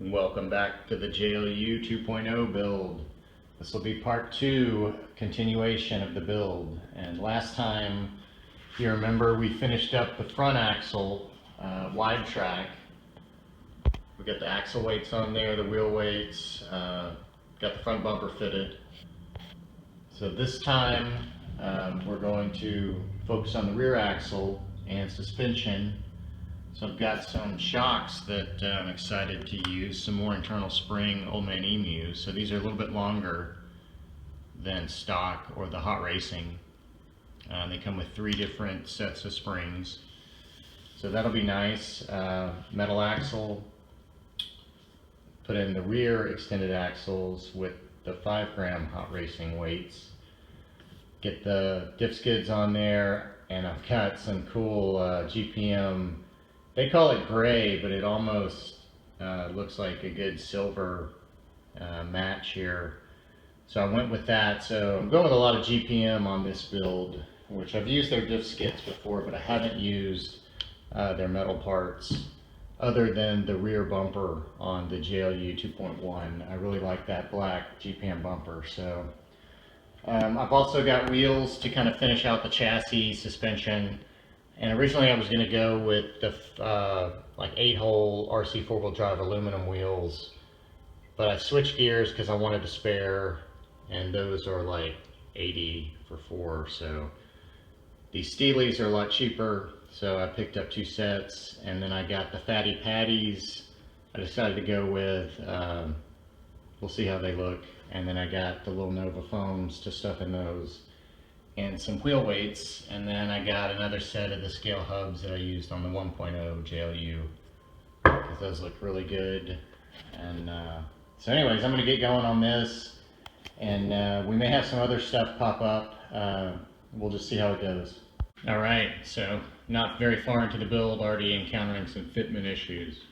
Welcome back to the JLU 2.0 build. This will be part 2, continuation of the build. And last time, if you remember, we finished up the front axle, wide track. We got the axle weights on there, the wheel weights, got the front bumper fitted. So this time, we're going to focus on the rear axle and suspension. So I've got some shocks that I'm excited to use, some more internal spring old Man Emu. So these are a little bit longer than stock or the hot racing. They come with 3 different sets of springs. So that'll be nice. Metal axle, put in the rear extended axles with the 5-gram hot racing weights. Get the diff skids on there, and I've got some cool GPM. They call it gray, but it almost looks like a good silver match here. So I went with that. So I'm going with a lot of GPM on this build, which I've used their diff skids before, but I haven't used their metal parts other than the rear bumper on the JLU 2.1. I really like that black GPM bumper. So I've also got wheels to kind of finish out the chassis, suspension. And originally I was going to go with the like 8-hole RC 4-wheel drive aluminum wheels, but I switched gears because I wanted to spare, and those are like 80 for 4. So these Steelies are a lot cheaper, so I picked up 2 sets, and then I got the fatty patties. I decided to go with, we'll see how they look, and then I got the Lil Nova foams to stuff in those, and some wheel weights, and then I got another set of the scale hubs that I used on the 1.0 JLU, because those look really good. And so anyways, I'm going to get going on this, and we may have some other stuff pop up. We'll just see how it goes. Alright, so not very far into the build, already encountering some fitment issues.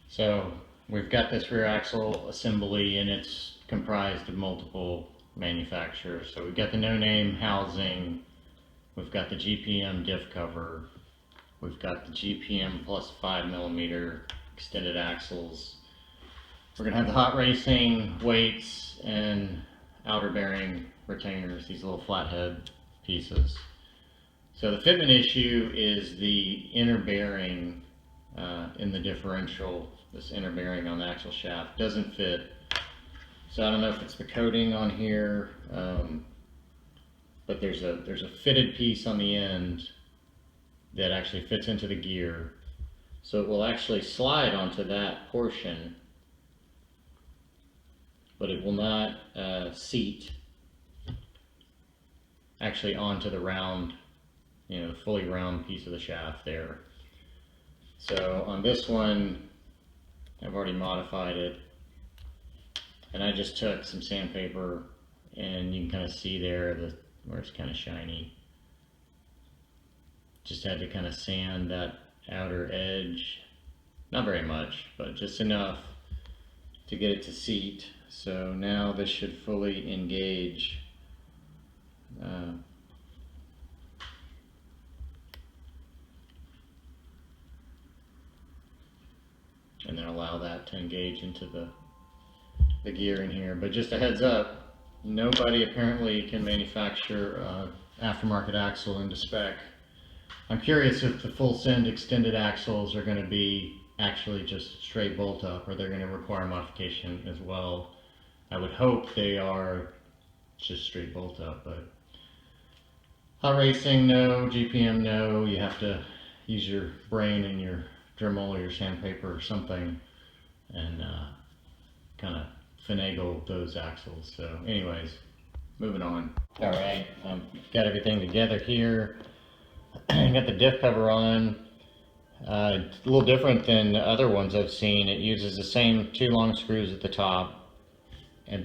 So we've got this rear axle assembly, and it's comprised of multiple manufacturers. So we've got the no-name housing, we've got the GPM diff cover, we've got the GPM plus 5mm extended axles. We're going to have the hot racing weights and outer bearing retainers, these little flathead pieces. So the fitment issue is the inner bearing in the differential. This inner bearing on the axle shaft doesn't fit. So I don't know if it's the coating on here, but there's a fitted piece on the end that actually fits into the gear. So it will actually slide onto that portion, but it will not seat actually onto the round, the fully round piece of the shaft there. So on this one, I've already modified it. And I just took some sandpaper, and you can kind of see there where it's kind of shiny. Just had to kind of sand that outer edge. Not very much, but just enough to get it to seat. So now this should fully engage. And then allow that to engage into the gear in here. But just a heads up, nobody apparently can manufacture aftermarket axle into spec. I'm curious if the full send extended axles are going to be actually just straight bolt up, or they're going to require modification as well. I would hope they are just straight bolt up, but hot racing, no. GPM, no. You have to use your brain and your Dremel or your sandpaper or something, and kind of finagle those axles. So anyways, moving on. All right, got everything together here. Got the diff cover on. It's a little different than other ones I've seen. It uses the same 2 long screws at the top,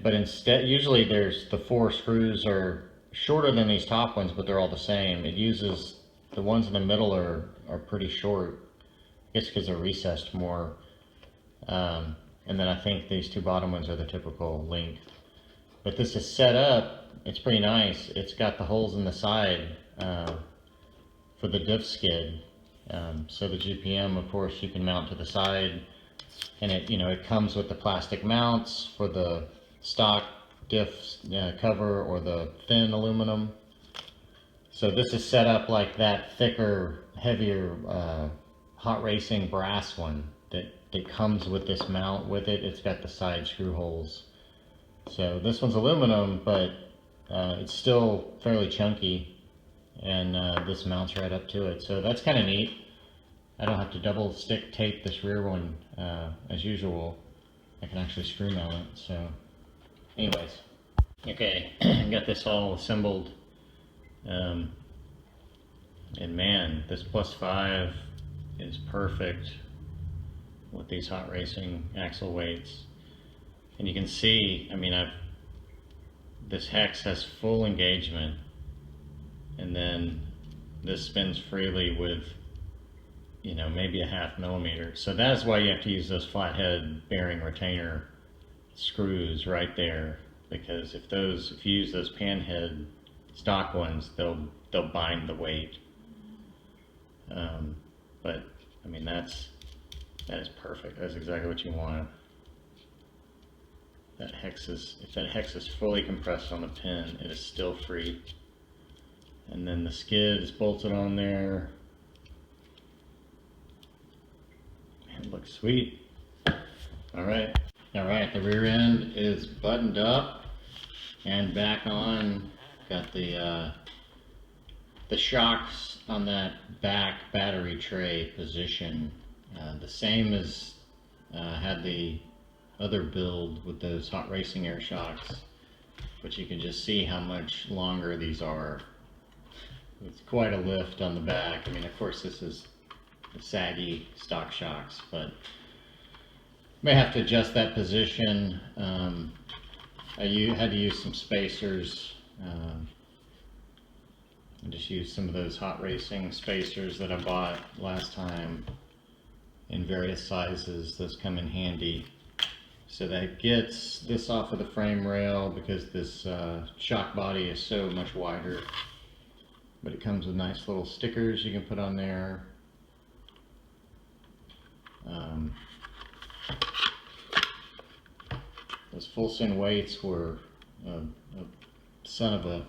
but instead, usually there's the 4 screws are shorter than these top ones, but they're all the same. It uses, the ones in the middle are pretty short. I guess because they're recessed more. And then I think these 2 bottom ones are the typical length. But this is set up, it's pretty nice. It's got the holes in the side for the diff skid. So the GPM, of course, you can mount to the side. And it comes with the plastic mounts for the stock Diff cover or the thin aluminum. So this is set up like that thicker, heavier hot racing brass one that comes with this mount with it. It's got the side screw holes. So this one's aluminum, but it's still fairly chunky, and this mounts right up to it. So that's kind of neat. I don't have to double stick tape this rear one as usual. I can actually screw mount it. So anyways, okay, got this all assembled. And man, this +5 is perfect with these hot racing axle weights. And you can see, I mean, this hex has full engagement, and then this spins freely with, maybe a 0.5 millimeter. So that's why you have to use those flathead bearing retainer screws right there, because if you use those panhead stock ones, they'll bind the weight. But I mean, that is perfect. That's exactly what you want. If that hex is fully compressed on the pin, it is still free. And then the skid is bolted on there. Man, it looks sweet. All right, the rear end is buttoned up and back on. Got the shocks on that back battery tray position, the same as had the other build with those hot racing air shocks, but you can just see how much longer these are. It's quite a lift on the back. I mean, of course this is the saggy stock shocks, but may have to adjust that position. I had to use some spacers. I just used some of those hot racing spacers that I bought last time in various sizes. Those come in handy. So that gets this off of the frame rail because this shock body is so much wider. But it comes with nice little stickers you can put on there. Those full send weights were a son of a...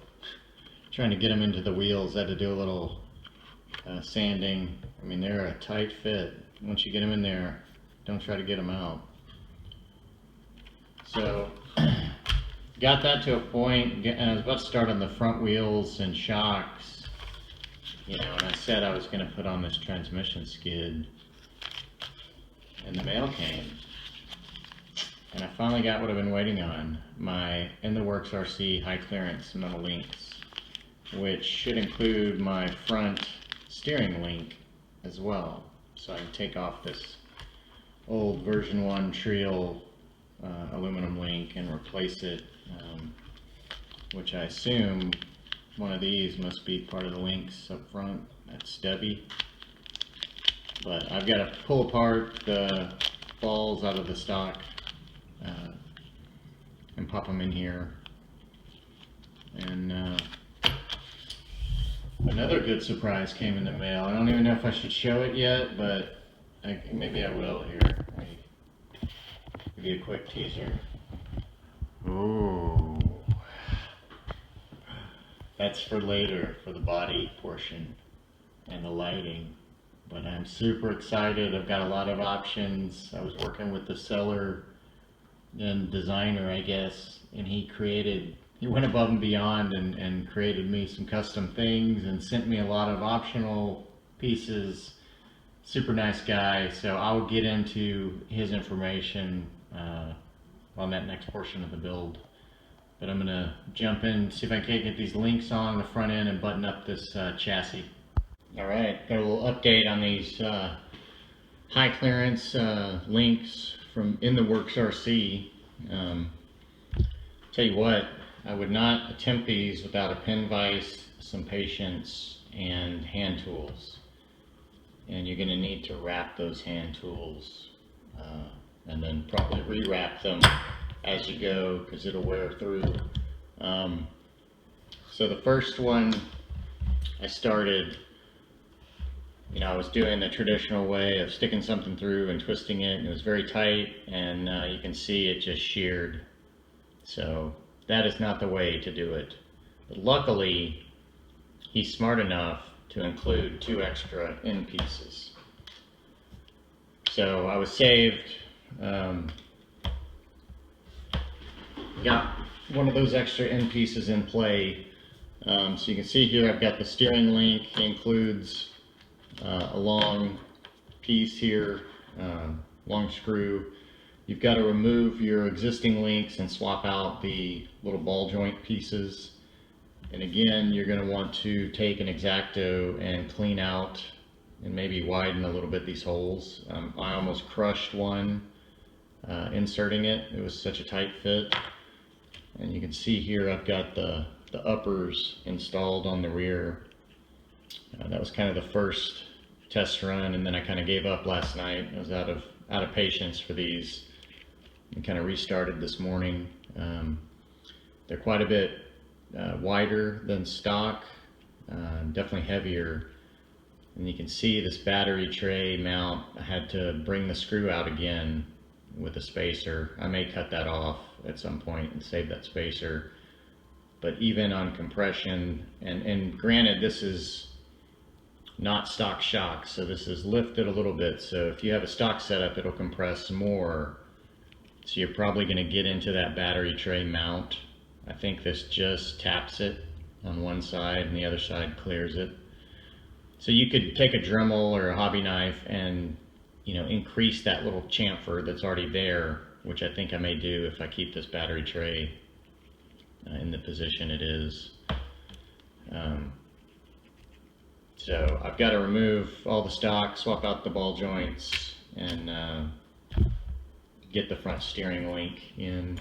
Trying to get them into the wheels, I had to do a little sanding. I mean, they're a tight fit. Once you get them in there, don't try to get them out. So, got that to a point, and I was about to start on the front wheels and shocks, and I said I was going to put on this transmission skid, and the mail came. And I finally got what I've been waiting on, my In the Works RC high clearance metal links, which should include my front steering link as well. So I can take off this old version 1 Trio aluminum link and replace it, which I assume one of these must be part of the links up front. That's stubby. But I've got to pull apart the balls out of the stock and pop them in here. And another good surprise came in the mail. I don't even know if I should show it yet, but maybe I will here. Let me give you a quick teaser. Ooh. That's for later, for the body portion and the lighting. But I'm super excited. I've got a lot of options. I was working with the seller and designer, I guess, and he went above and beyond and created me some custom things and sent me a lot of optional pieces. Super nice guy. So I'll get into his information on that next portion of the build. But I'm gonna jump in, see if I can't get these links on the front end and button up this chassis. Alright, got a little update on these high clearance links from In the Works RC. Tell you what, I would not attempt these without a pin vise, some patience, and hand tools. And you're going to need to wrap those hand tools and then probably re-wrap them as you go because it'll wear through. So the first one I started you know, I was doing the traditional way of sticking something through and twisting it, and it was very tight, and you can see it just sheared. So that is not the way to do it. But luckily, he's smart enough to include 2 extra end pieces. So I was saved. Got one of those extra end pieces in play. So you can see here I've got the steering link. It includes a long piece here, long screw. You've got to remove your existing links and swap out the little ball joint pieces. And again, you're going to want to take an X-Acto and clean out and maybe widen a little bit these holes. I almost crushed one inserting it. It was such a tight fit. And you can see here I've got the uppers installed on the rear. That was kind of the first test run, and then I kind of gave up last night. I was out of patience for these and kind of restarted this morning. They're quite a bit wider than stock, definitely heavier. And you can see this battery tray mount, I had to bring the screw out again with a spacer. I may cut that off at some point and save that spacer. But even on compression, and granted this is not stock shock, so this is lifted a little bit. So if you have a stock setup, it'll compress more. So you're probably going to get into that battery tray mount. I think this just taps it on one side and the other side clears it. So you could take a Dremel or a hobby knife and, you know, increase that little chamfer that's already there, which I think I may do if I keep this battery tray in the position it is. So I've got to remove all the stock, swap out the ball joints, and get the front steering link in.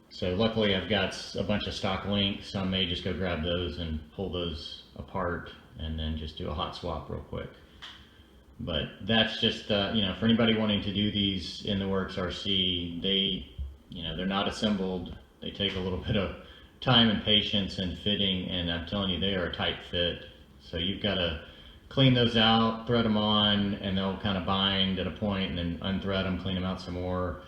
So luckily I've got a bunch of stock links, so I may just go grab those and pull those apart and then just do a hot swap real quick. But that's just, you know, for anybody wanting to do these in the Works RC, they're not assembled. They take a little bit of time and patience and fitting, and I'm telling you, they are a tight fit. So you've got to clean those out, thread them on, and they'll kind of bind at a point, and then unthread them, clean them out some more.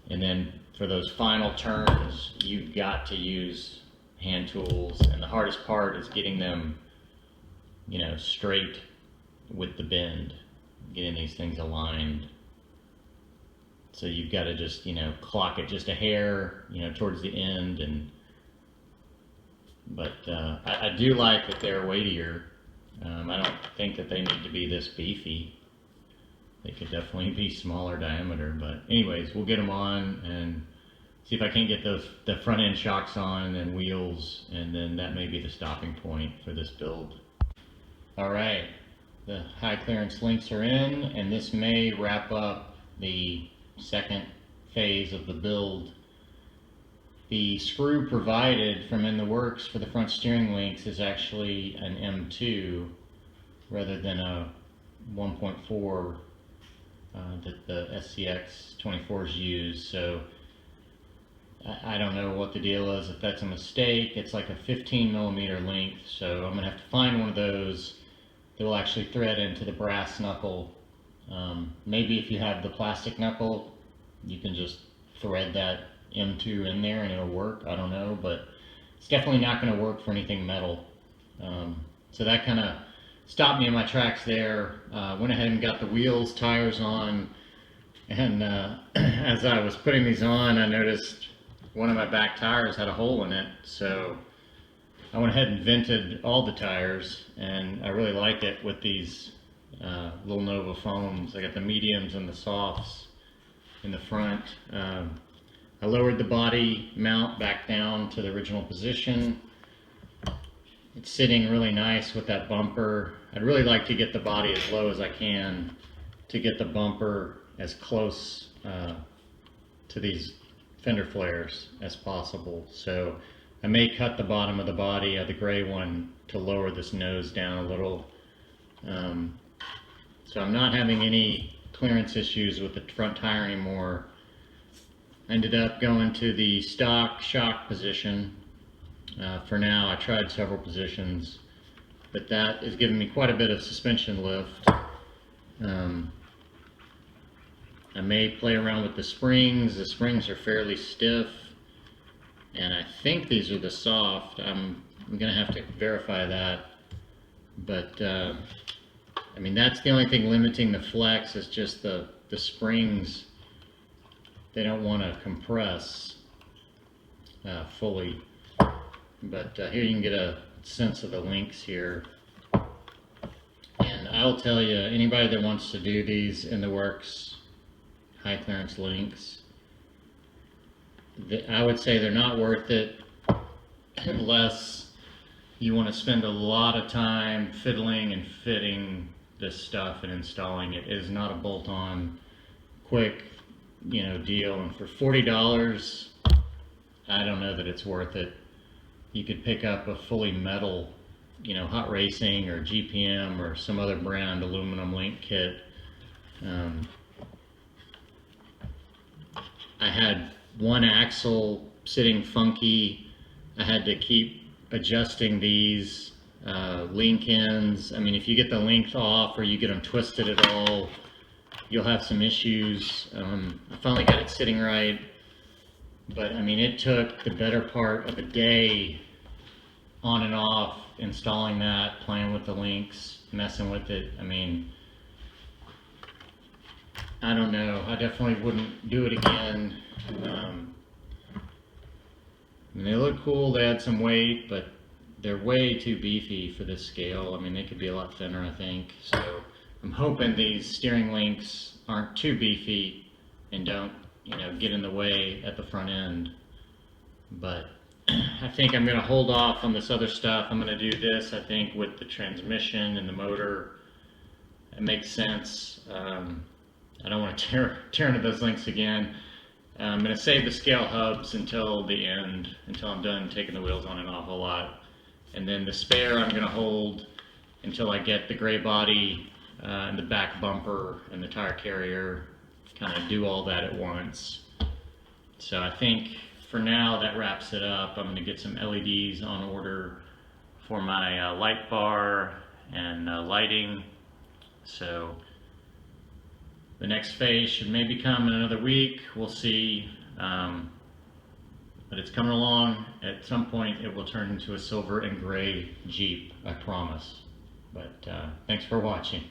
And then for those final turns, you've got to use hand tools, and the hardest part is getting them, you know, straight with the bend, getting these things aligned. So you've got to just, you know, clock it just a hair, you know, towards the end. But I do like that they're weightier. I don't think that they need to be this beefy. They could definitely be smaller diameter, but anyways, we'll get them on and see if I can't get the front end shocks on and wheels, and then that may be the stopping point for this build. All right, the high clearance links are in, and this may wrap up the second phase of the build. The screw provided from In the Works for the front steering links is actually an M2 rather than a 1.4 that the SCX24s use. So I don't know what the deal is, if that's a mistake. It's like a 15 millimeter length, so I'm gonna have to find one of those that will actually thread into the brass knuckle. Maybe if you have the plastic knuckle, you can just thread that M2 in there and it'll work. I don't know, but it's definitely not going to work for anything metal. So that kind of stopped me in my tracks there. Went ahead and got the wheels, tires on, and as I was putting these on, I noticed one of my back tires had a hole in it. So I went ahead and vented all the tires, and I really like it with these Lil Nova foams. I got the mediums and the softs in the front. I lowered the body mount back down to the original position. It's sitting really nice with that bumper. I'd really like to get the body as low as I can to get the bumper as close to these fender flares as possible. So I may cut the bottom of the body of the gray one to lower this nose down a little. So I'm not having any clearance issues with the front tire anymore. Ended up going to the stock shock position. For now, I tried several positions. but that is giving me quite a bit of suspension lift. I may play around with the springs. The springs are fairly stiff, and I think these are the soft. I'm gonna have to verify that, but I mean, that's the only thing limiting the flex is just the springs. They don't want to compress fully, but here you can get a sense of the links here. And I'll tell you, anybody that wants to do these in the works, high clearance links, I would say they're not worth it unless you want to spend a lot of time fiddling and fitting this stuff and installing it. It is not a bolt-on quick, deal. And for $40, I don't know that it's worth it. You could pick up a fully metal, Hot Racing or GPM or some other brand aluminum link kit. I had one axle sitting funky. I had to keep adjusting these link ends. I mean, if you get the length off or you get them twisted at all, you'll have some issues. I finally got it sitting right, but I mean, it took the better part of a day on and off installing that, playing with the links, messing with it. I mean, I don't know. I definitely wouldn't do it again. I mean, they look cool. They had some weight, but they're way too beefy for this scale. I mean, they could be a lot thinner, I think. So I'm hoping these steering links aren't too beefy and don't, get in the way at the front end. But I think I'm going to hold off on this other stuff. I'm going to do this, I think, with the transmission and the motor. It makes sense. I don't want to tear into those links again. I'm going to save the scale hubs until the end, until I'm done taking the wheels on and off a lot. And then the spare I'm going to hold until I get the gray body and the back bumper and the tire carrier, kind of do all that at once. So I think for now that wraps it up. I'm going to get some LEDs on order for my light bar and lighting. So the next phase should maybe come in another week. We'll see. But it's coming along. At some point it will turn into a silver and gray Jeep, I promise. But thanks for watching.